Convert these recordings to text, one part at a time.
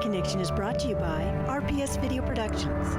Connection is brought to you by RPS Video Productions.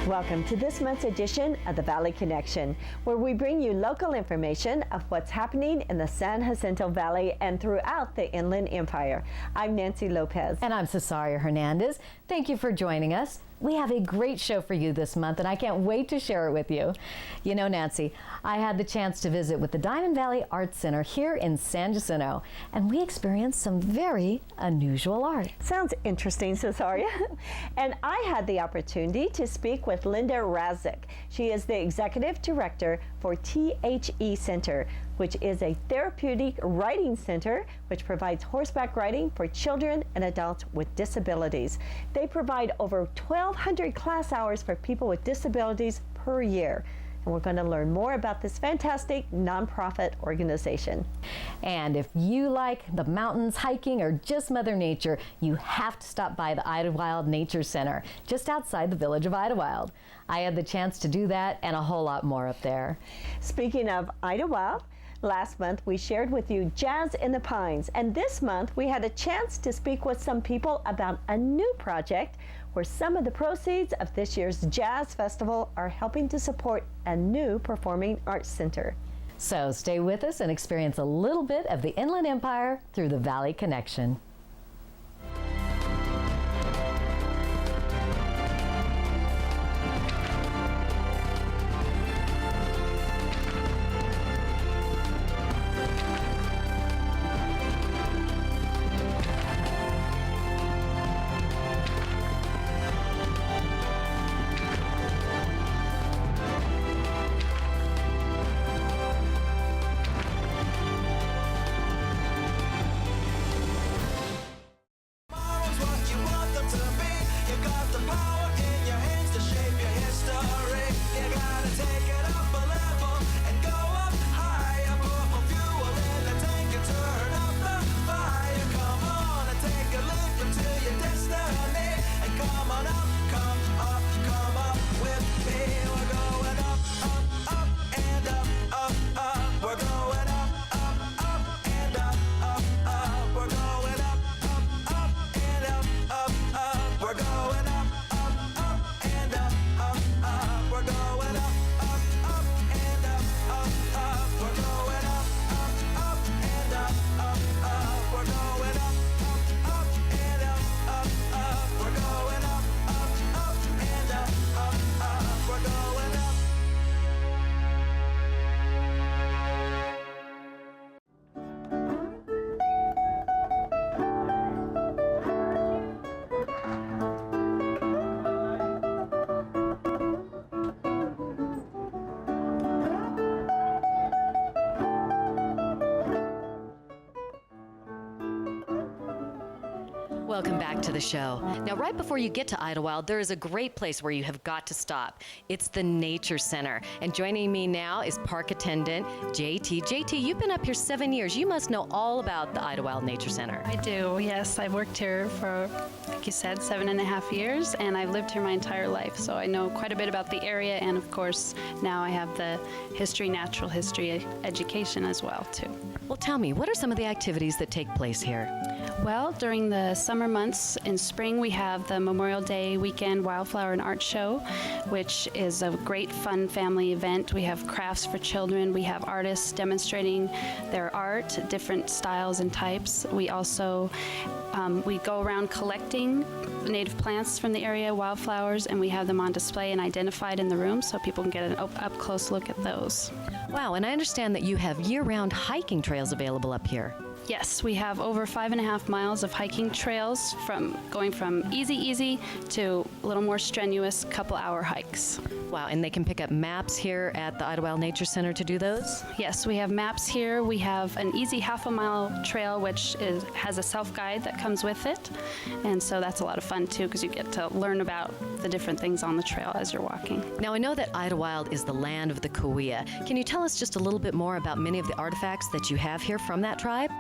Welcome to this month's edition of the Valley Connection, where we bring you local information of what's happening in the San Jacinto Valley and throughout the Inland Empire. I'm Nancy Lopez. And I'm Cesaria Hernandez. Thank you for joining us. We have a great show for you this month, and I can't wait to share it with you. You know, Nancy, I had the chance to visit with the Diamond Valley Arts Center here in San Jacinto, and we experienced some very unusual art. Sounds interesting, Cesaria. And I had the opportunity to speak with Linda Razik. She is the Executive Director for T.H.E. Center, which is a therapeutic riding center which provides horseback riding for children and adults with disabilities. They provide over 1,200 class hours for people with disabilities per year. And we're going to learn more about this fantastic nonprofit organization. And if you like the mountains, hiking, or just Mother Nature, you have to stop by the Idyllwild Nature Center, just outside the village of Idyllwild. I had the chance to do that and a whole lot more up there. Speaking of Idyllwild, last month we shared with you Jazz in the Pines, and this month we had a chance to speak with some people about a new project where some of the proceeds of this year's Jazz Festival are helping to support a new performing arts center. So stay with us and experience a little bit of the Inland Empire through the Valley Connection. Welcome back to the show. Now, right before you get to Idyllwild, there is a great place where you have got to stop. It's the Nature Center. And joining me now is park attendant JT. JT, you've been up here 7 years. You must know all about the Idyllwild Nature Center. I do, yes. I've worked here for, like you said, 7.5 years, and I've lived here my entire life. So I know quite a bit about the area, and of course, now I have the history, natural history education as well, too. Well, tell me, what are some of the activities that take place here? Well, during the summer months, in spring, we have the Memorial Day weekend Wildflower and Art Show, which is a great fun family event. We have crafts for children. We have artists demonstrating their art, different styles and types. We also we go around collecting native plants from the area, wildflowers, and we have them on display and identified in the room so people can get an up-close look at those. Wow, and I understand that you have year-round hiking trails available up here. Yes, we have over 5.5 miles of hiking trails going from easy to a little more strenuous couple-hour hikes. Wow, and they can pick up maps here at the Idyllwild Nature Center to do those? Yes, we have maps here. We have an easy half-a-mile trail, which has a self-guide that comes with it. And so that's a lot of fun, too, because you get to learn about the different things on the trail as you're walking. Now, I know that Idyllwild is the land of the Cahuilla. Can you tell us just a little bit more about many of the artifacts that you have here from that tribe?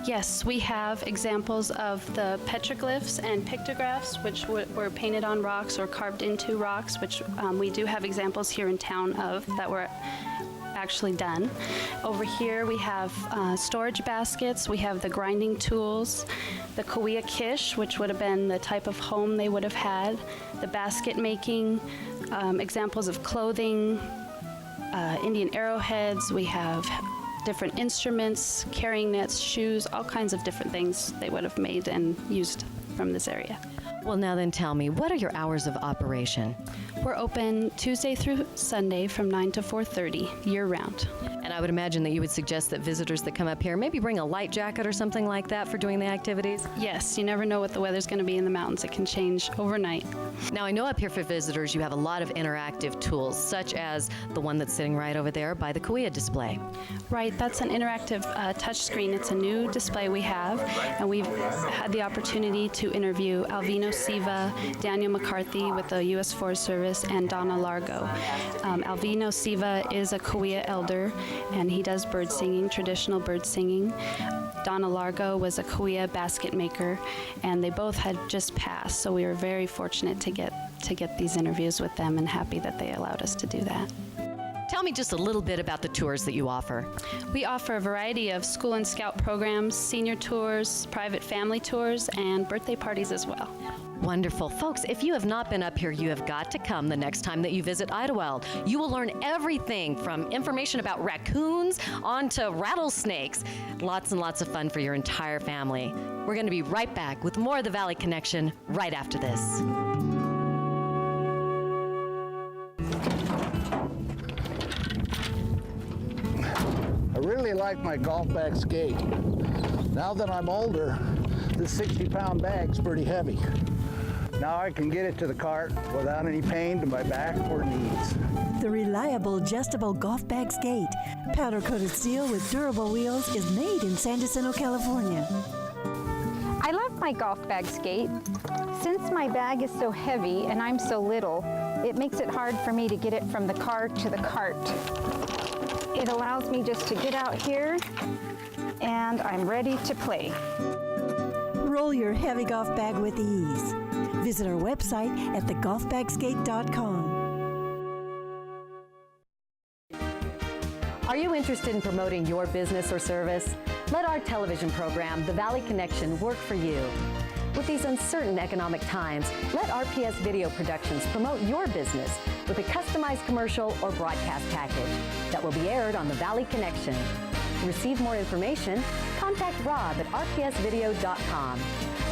Yes, we have examples of the petroglyphs and pictographs, which were painted on rocks or carved into rocks, which we do have examples here in town of that were actually done. Over here we have storage baskets, we have the grinding tools, the Cahuilla quiche, which would have been the type of home they would have had, the basket making, examples of clothing, Indian arrowheads, we have different instruments, carrying nets, shoes, all kinds of different things they would have made and used from this area. Well, now then tell me, what are your hours of operation? We're open Tuesday through Sunday from 9 to 4:30, year-round. And I would imagine that you would suggest that visitors that come up here maybe bring a light jacket or something like that for doing the activities? Yes, you never know what the weather's going to be in the mountains. It can change overnight. Now, I know up here for visitors you have a lot of interactive tools, such as the one that's sitting right over there by the Cahuilla display. Right, that's an interactive touch screen. It's a new display we have, and we've had the opportunity to interview Alvino Siva, Daniel McCarthy with the U.S. Forest Service, and Donna Largo. Alvino Siva is a Cahuilla elder, and he does bird singing, traditional bird singing. Donna Largo was a Cahuilla basket maker, and they both had just passed, so we were very fortunate to get these interviews with them and happy that they allowed us to do that. Tell me just a little bit about the tours that you offer. We offer a variety of school and scout programs, senior tours, private family tours, and birthday parties as well. Wonderful. Folks, if you have not been up here, you have got to come the next time that you visit Idyllwild. You will learn everything from information about raccoons on to rattlesnakes. Lots and lots of fun for your entire family. We're going to be right back with more of the Valley Connection right after this. I really like my golf bag skate. Now that I'm older, this 60-pound bag's pretty heavy. Now I can get it to the cart without any pain to my back or knees. The reliable adjustable golf bag skate, powder-coated steel with durable wheels, is made in San Jacinto, California. I love my golf bag skate. Since my bag is so heavy and I'm so little, it makes it hard for me to get it from the car to the cart. It allows me just to get out here and I'm ready to play. Roll your heavy golf bag with ease. Visit our website at thegolfbagskate.com. Are you interested in promoting your business or service? Let our television program, The Valley Connection, work for you. With these uncertain economic times, let RPS Video Productions promote your business with a customized commercial or broadcast package that will be aired on The Valley Connection. To receive more information, contact Rob at rpsvideo.com.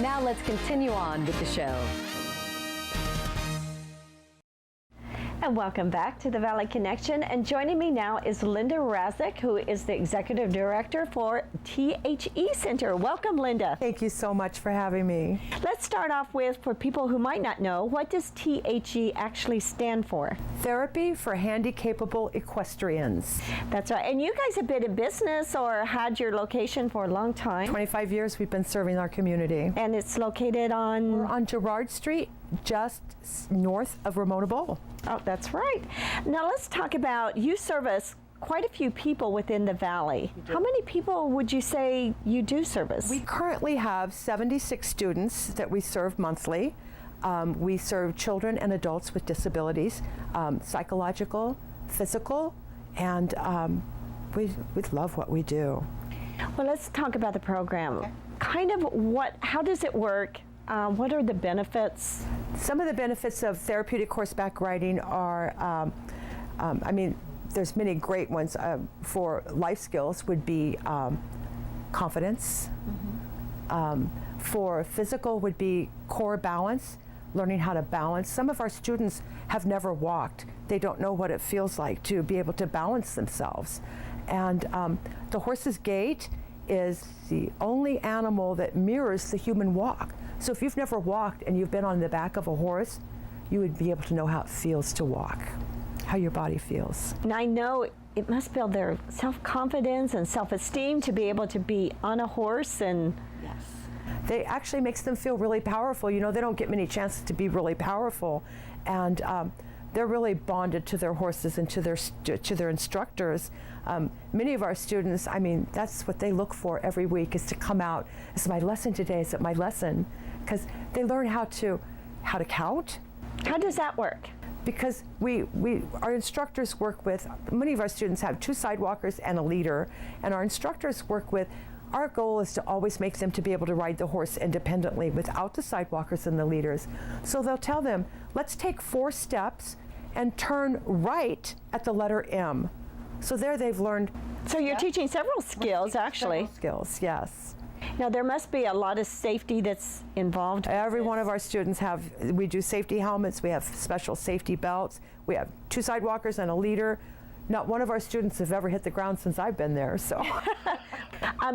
Now let's continue on with the show. And welcome back to the Valley Connection. And joining me now is Linda Razik, who is the Executive Director for T.H.E. Center. Welcome, Linda. Thank you so much for having me. Let's start off with, for people who might not know, what does T.H.E. actually stand for? Therapy for Handy-Capable Equestrians. That's right. And you guys have been in business or had your location for a long time. 25 years we've been serving our community. And it's located on? We're on Girard Street, just north of Ramona Bowl. Oh, that's right. Now let's talk about, you service quite a few people within the valley. How many people would you say you do service? We currently have 76 students that we serve monthly. We serve children and adults with disabilities, psychological, physical, and we love what we do. Well, let's talk about the program. Okay. Kind of how does it work? What are the benefits? Some of the benefits of therapeutic horseback riding are, I mean, there's many great ones. For life skills would be confidence. Mm-hmm. For physical would be core balance, learning how to balance. Some of our students have never walked. They don't know what it feels like to be able to balance themselves. And the horse's gait is the only animal that mirrors the human walk. So if you've never walked and you've been on the back of a horse, you would be able to know how it feels to walk, how your body feels. And I know it must build their self-confidence and self-esteem to be able to be on a horse. And they actually makes them feel really powerful. You know, they don't get many chances to be really powerful, and they're really bonded to their horses and to their instructors. Many of our students, I mean, that's what they look for every week, is to come out. Is my lesson today? Is it my lesson? Because they learn how to count. how does that work? Because our instructors work with, many of our students have 2 sidewalkers and a leader, and our instructors work with, our goal is to always make them to be able to ride the horse independently without the sidewalkers and the leaders. So they'll tell them, let's take 4 steps and turn right at the letter M. So there they've learned. So you're teaching several skills, actually. Several skills, yes. Now, there must be a lot of safety that's involved. Every one of our students we do safety helmets, we have special safety belts, we have 2 sidewalkers and a leader. Not one of our students have ever hit the ground since I've been there, so.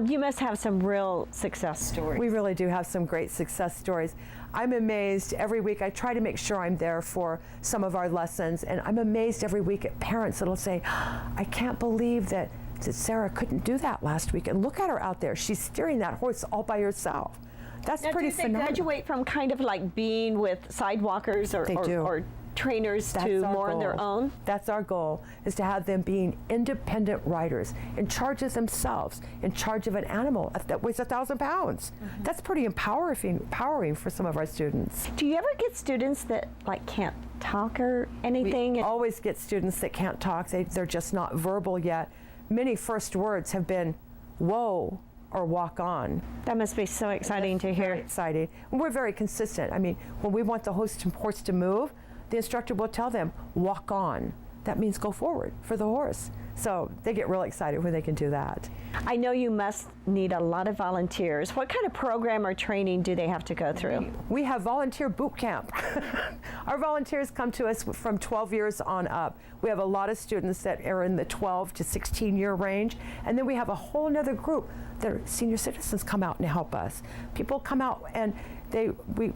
You must have some real success stories. We really do have some great success stories. I'm amazed every week. I try to make sure I'm there for some of our lessons, and I'm amazed every week at parents that'll say, I can't believe that Sarah couldn't do that last week, and look at her out there. She's steering that horse all by herself. That's now, pretty do they phenomenal. graduate from kind of like being with sidewalkers or trainers to more on their own? That's our goal, is to have them being independent riders, in charge of themselves, in charge of an animal that weighs 1,000 pounds. Mm-hmm. That's pretty empowering for some of our students. Do you ever get students that like can't talk or anything? We always get students that can't talk. They're just not verbal yet. Many first words have been, whoa, or walk on. That must be so exciting to hear. Very exciting. And we're very consistent. I mean, when we want the horse to move, the instructor will tell them, walk on. That means go forward for the horse. So they get really excited when they can do that. I know you must need a lot of volunteers. What kind of program or training do they have to go through? We have volunteer boot camp. Our volunteers come to us from 12 years on up. We have a lot of students that are in the 12 to 16 year range. And then we have a whole nother group that are senior citizens come out and help us. People come out and we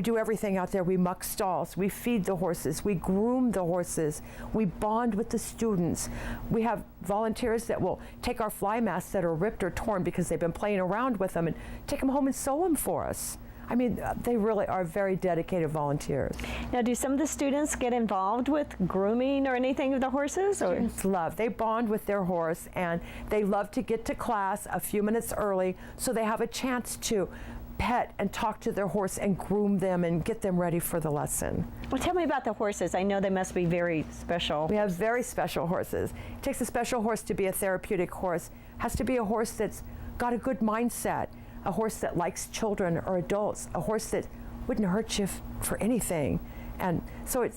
do everything out there. We muck stalls, we feed the horses, we groom the horses, we bond with the students. We have volunteers that will take our fly masks that are ripped or torn because they've been playing around with them and take them home and sew them for us. I mean, they really are very dedicated volunteers. Now, do some of the students get involved with grooming or anything of the horses? Or? Students love. They bond with their horse, and they love to get to class a few minutes early so they have a chance to pet and talk to their horse and groom them and get them ready for the lesson. Well, tell me about the horses. I know they must be very special. We have very special horses. It takes a special horse to be a therapeutic horse. It has to be a horse that's got a good mindset, a horse that likes children or adults, a horse that wouldn't hurt you for anything. And so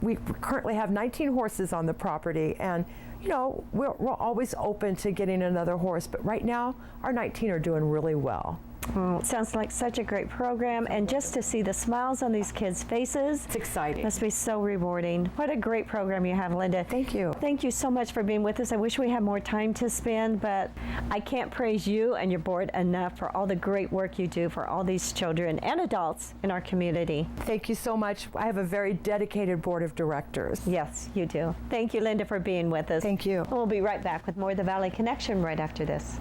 we currently have 19 horses on the property, and you know, we're always open to getting another horse, but right now our 19 are doing really well. Well, it sounds like such a great program, and just to see the smiles on these kids' faces, it's exciting. Must be so rewarding. What a great program you have, Linda. Thank you. Thank you so much for being with us. I wish we had more time to spend, but I can't praise you and your board enough for all the great work you do for all these children and adults in our community. Thank you so much. I have a very dedicated board of directors. Yes, you do. Thank you, Linda, for being with us. Thank you. We'll be right back with more of the Valley Connection right after this.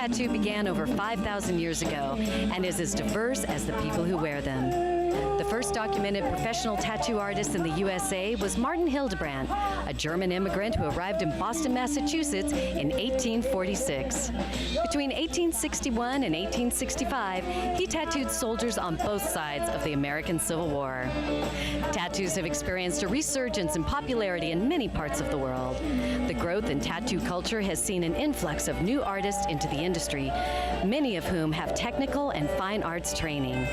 tattoo began over 5,000 years ago and is as diverse as the people who wear them. The first documented professional tattoo artist in the USA was Martin Hildebrand, a German immigrant who arrived in Boston, Massachusetts in 1846. Between 1861 and 1865, he tattooed soldiers on both sides of the American Civil War. Tattoos have experienced a resurgence in popularity in many parts of the world. The growth in tattoo culture has seen an influx of new artists into the industry, many of whom have technical and fine arts training.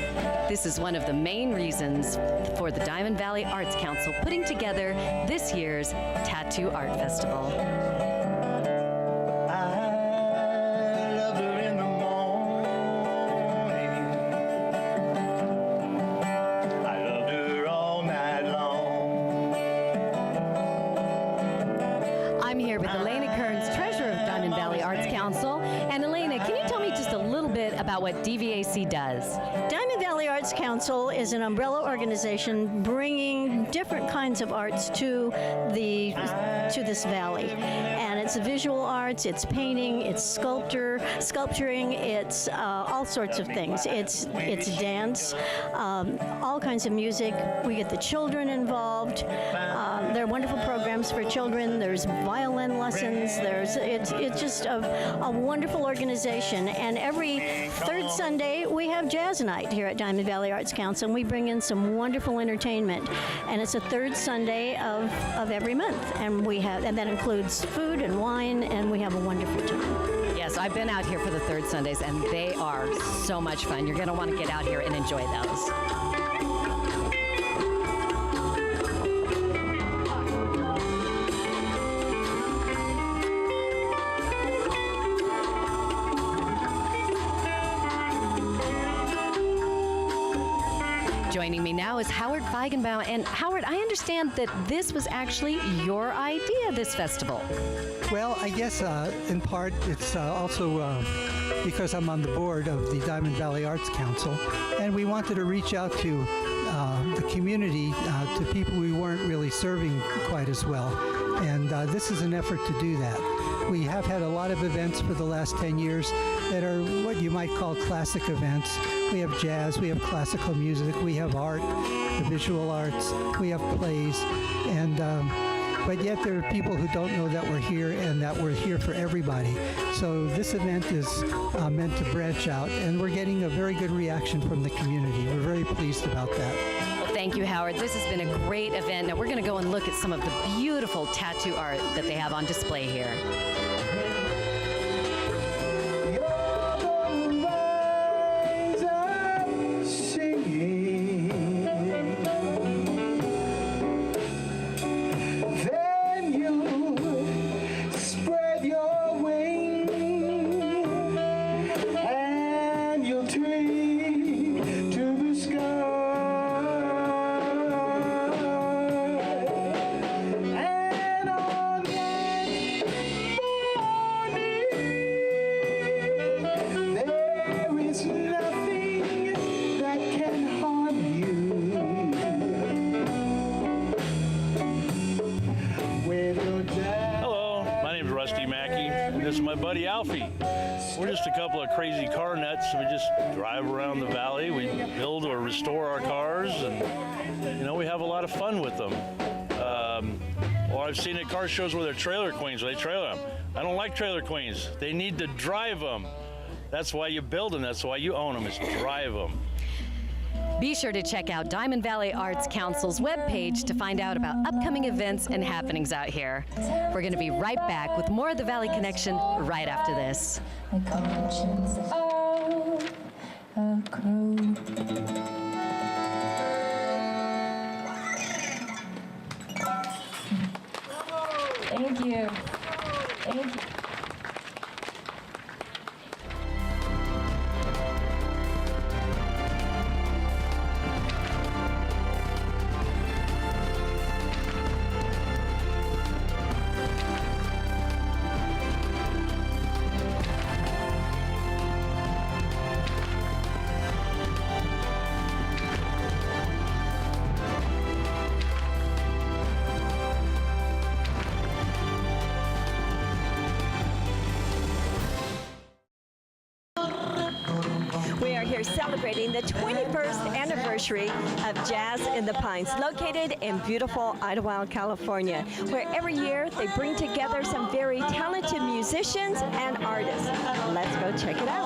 This is one of the main reasons for the Diamond Valley Arts Council putting together this year's Tattoo Art Festival. I'm here with Elena Kearns, treasurer of Diamond Valley Arts Council. And Elena, can you tell me just a little bit about what DVAC does? Diamond Valley Arts Council is an umbrella organization bringing different kinds of arts to this valley, and it's visual arts, it's painting, it's sculpturing, it's all sorts of things. It's dance, all kinds of music. We get the children involved. There are wonderful programs for children. There's violin lessons. It's just a wonderful organization. And every third Sunday we have jazz night here at Diamond Valley Arts Council, and we bring in some wonderful entertainment. And it's a third Sunday of every month, and that includes food and wine, and we have a wonderful time. Yes, I've been out here for the third Sundays, and they are so much fun. You're going to want to get out here and enjoy those. Joining me now is Howard Feigenbaum. And Howard, I understand that this was actually your idea, this festival. Well, I guess in part it's also because I'm on the board of the Diamond Valley Arts Council, and we wanted to reach out to the community, to people we weren't really serving quite as well. And this is an effort to do that. We have had a lot of events for the last 10 years that are what you might call classic events. We have jazz, we have classical music, we have art, the visual arts, we have plays, and but yet there are people who don't know that we're here and that we're here for everybody. So this event is meant to branch out, and we're getting a very good reaction from the community. We're very pleased about that. Well, thank you, Howard. This has been a great event. Now we're going to go and look at some of the beautiful tattoo art that they have on display here. Buddy Alfie. We're just a couple of crazy car nuts. We just drive around the valley. We build or restore our cars, and we have a lot of fun with them. Or I've seen at car shows where they're trailer queens. They trailer them. I don't like trailer queens. They need to drive them. That's why you build them. That's why you own them, is drive them. Be sure to check out Diamond Valley Arts Council's webpage to find out about upcoming events and happenings out here. We're going to be right back with more of the Valley Connection right after this. My conscience of a crow. Thank you. Thank you. here celebrating the 21st anniversary of Jazz in the Pines, located in beautiful Idyllwild, California, where every year they bring together some very talented musicians and artists. Let's go check it out.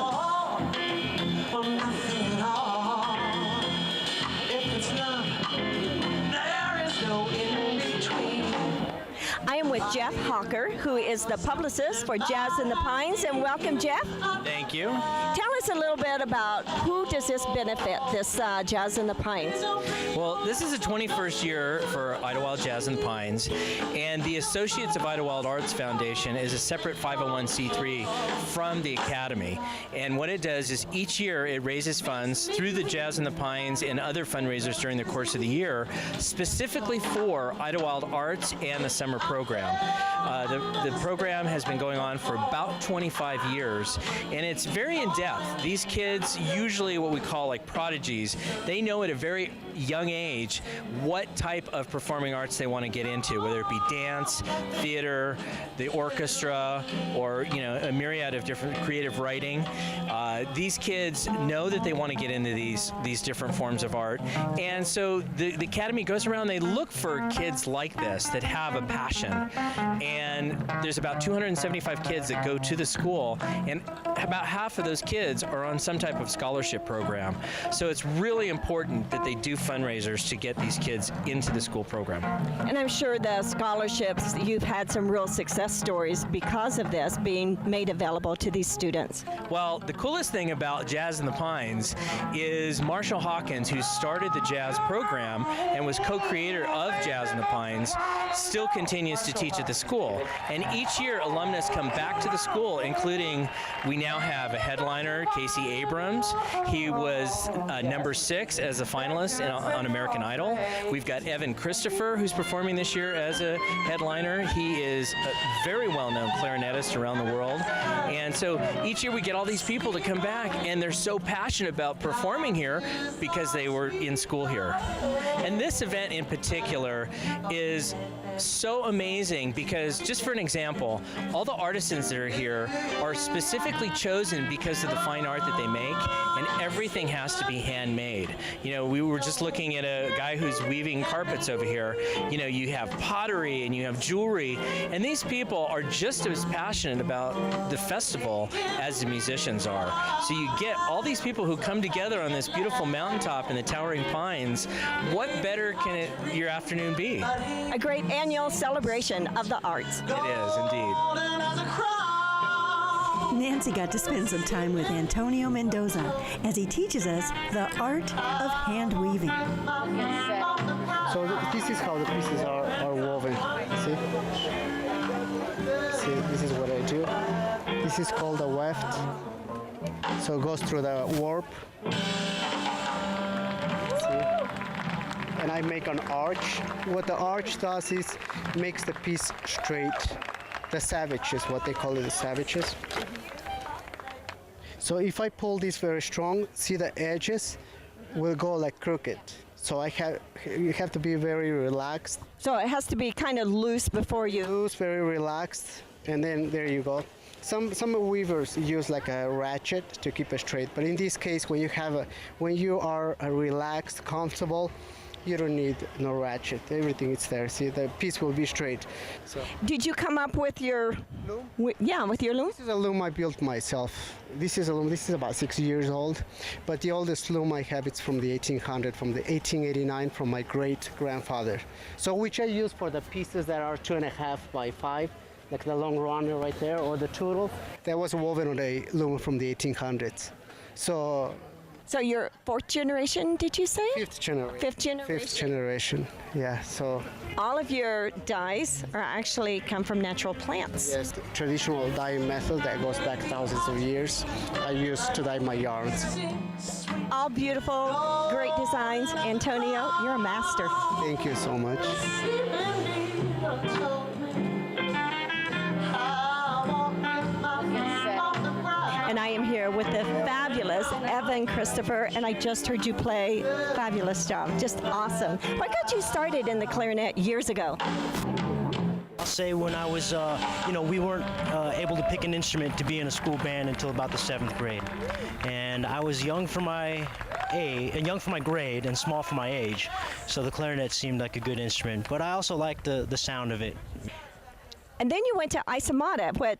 I am with Jeff Hawker, who is the publicist for Jazz in the Pines, and welcome, Jeff. Thank you. Tell us a little bit about who does this benefit, this Jazz in the Pines? Well, this is the 21st year for Idyllwild Jazz in the Pines, and the Associates of Idyllwild Arts Foundation is a separate 501c3 from the Academy. And what it does is each year it raises funds through the Jazz in the Pines and other fundraisers during the course of the year, specifically for Idyllwild Arts and the summer program. The program has been going on for about 25 years, and it's very in-depth. These kids, usually what we call like prodigies, they know at a very young age what type of performing arts they want to get into, whether it be dance, theater, the orchestra, or a myriad of different creative writing. These kids know that they want to get into these different forms of art, and so the Academy goes around, they look for kids like this that have a passion, and there's about 275 kids that go to the school, and about half of those kids are on some type of scholarship program. So it's really important that they do fundraisers to get these kids into the school program. And I'm sure the scholarships, you've had some real success stories because of this being made available to these students. Well, the coolest thing about Jazz in the Pines is Marshall Hawkins, who started the jazz program and was co-creator of Jazz in the Pines, still continues to teach at the school. And each year, alumnus come back to the school, including, we now have a headliner, Casey Abrams. He was number 6 as a finalist on American Idol. We've got Evan Christopher, who's performing this year as a headliner. He is a very well-known clarinetist around the world. And so each year we get all these people to come back, and they're so passionate about performing here because they were in school here. And this event in particular is so amazing because, just for an example, all the artisans that are here are specifically chosen because of the fine art that they make, and everything has to be handmade. We were just looking at a guy who's weaving carpets over here. You have pottery and you have jewelry, and these people are just as passionate about the festival as the musicians are. So you get all these people who come together on this beautiful mountaintop in the towering pines. What better can your afternoon be? A great annual celebration of the arts. It is indeed. Nancy got to spend some time with Antonio Mendoza as he teaches us the art of hand weaving. So this is how the pieces are woven. See, this is what I do. This is called a weft. So it goes through the warp. And I make an arch. What the arch does is makes the piece straight. The savages, what they call it, the savages. So if I pull this very strong, see the edges will go like crooked. So you have to be very relaxed. So it has to be kind of loose before you... Loose, very relaxed, and then there you go. Some weavers use like a ratchet to keep it straight, but in this case, when you are relaxed, comfortable, you don't need no ratchet. Everything is there. See, the piece will be straight. So. Did you come up with your loom? With your loom? This is a loom I built myself. This is a loom. This is about 6 years old, but the oldest loom I have, it's from the 1800, from the 1889, from my great grandfather. So which I use for the pieces that are 2.5 by 5. Like the long runner right there, or the turtle. That was woven on a loom from the 1800s. So you're 4th generation, did you say? 5th generation. 5th generation? 5th generation, yeah. So all of your dyes are actually come from natural plants. Yes, the traditional dyeing method that goes back thousands of years. I use to dye my yarns. All beautiful, great designs. Antonio, you're a master. Thank you so much. And I am here with the fabulous Evan Christopher, and I just heard you play. Fabulous job, just awesome. What got you started in the clarinet years ago? say when I was, we weren't able to pick an instrument to be in a school band until about the 7th grade. And I was young for my grade and small for my age, so the clarinet seemed like a good instrument. But I also liked the sound of it. And then you went to Isamata, what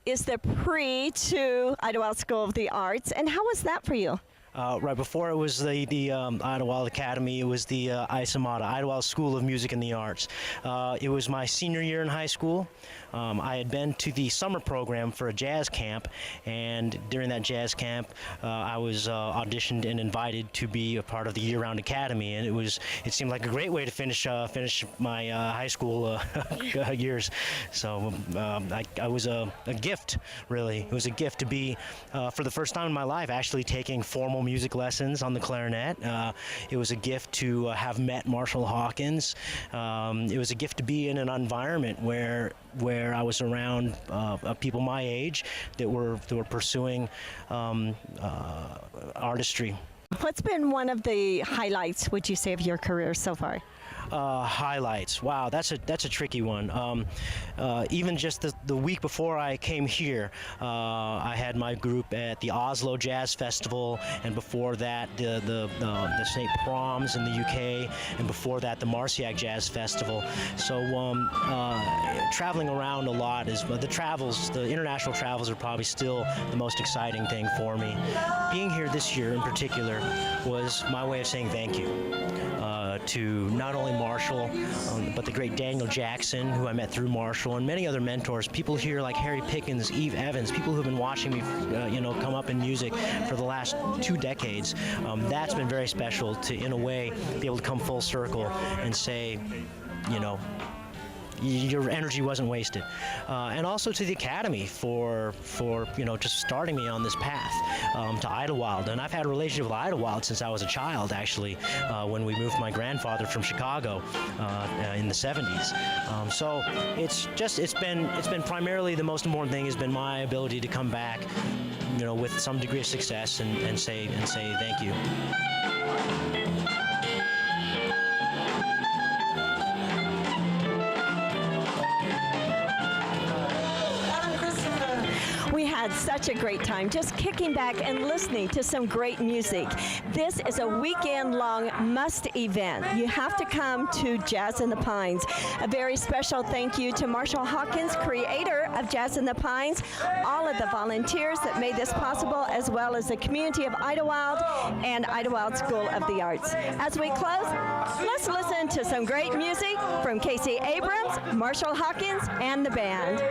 is the pre to Idyllwild School of the Arts, and how was that for you? Right before it was the Idyllwild Academy, it was the Isamata, Idyllwild School of Music and the Arts. It was my senior year in high school. I had been to the summer program for a jazz camp, and during that jazz camp, I was auditioned and invited to be a part of the year-round academy, and it seemed like a great way to finish my high school years. So I was a gift, really. It was a gift to be, for the first time in my life, actually taking formal music lessons on the clarinet. It was a gift to have met Marshall Hawkins. It was a gift to be in an environment where I was around people my age that were pursuing artistry. What's been one of the highlights, would you say, of your career so far? Highlights. Wow, that's a tricky one. Even just the week before I came here, I had my group at the Oslo Jazz Festival, and before that the St. Proms in the UK, and before that the Marciac Jazz Festival. So traveling around a lot the international travels are probably still the most exciting thing for me. Being here this year in particular was my way of saying thank you to not only Marshall, but the great Daniel Jackson, who I met through Marshall, and many other mentors, people here like Harry Pickens, Eve Evans, people who have been watching me come up in music for the last 2 decades. That's been very special to, in a way, be able to come full circle and say, your energy wasn't wasted. And also to the Academy for just starting me on this path to Idyllwild. And I've had a relationship with Idyllwild since I was a child, actually, when we moved my grandfather from Chicago in the 70s. So it's been primarily the most important thing has been my ability to come back, with some degree of success and say thank you. We had such a great time just kicking back and listening to some great music. This is a weekend-long must event. You have to come to Jazz in the Pines. A very special thank you to Marshall Hawkins, creator of Jazz in the Pines, all of the volunteers that made this possible, as well as the community of Idyllwild and Idyllwild School of the Arts. As we close, let's listen to some great music from Casey Abrams, Marshall Hawkins, and the band.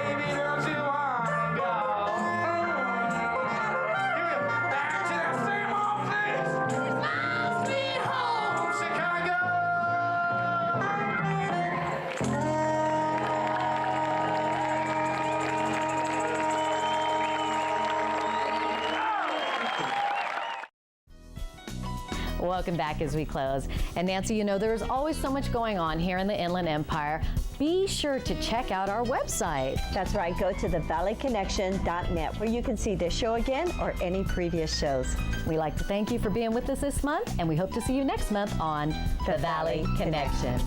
Welcome back as we close. And Nancy, there's always so much going on here in the Inland Empire. Be sure to check out our website. That's right. Go to thevalleyconnection.net where you can see this show again or any previous shows. We'd like to thank you for being with us this month, and we hope to see you next month on The Valley Connection.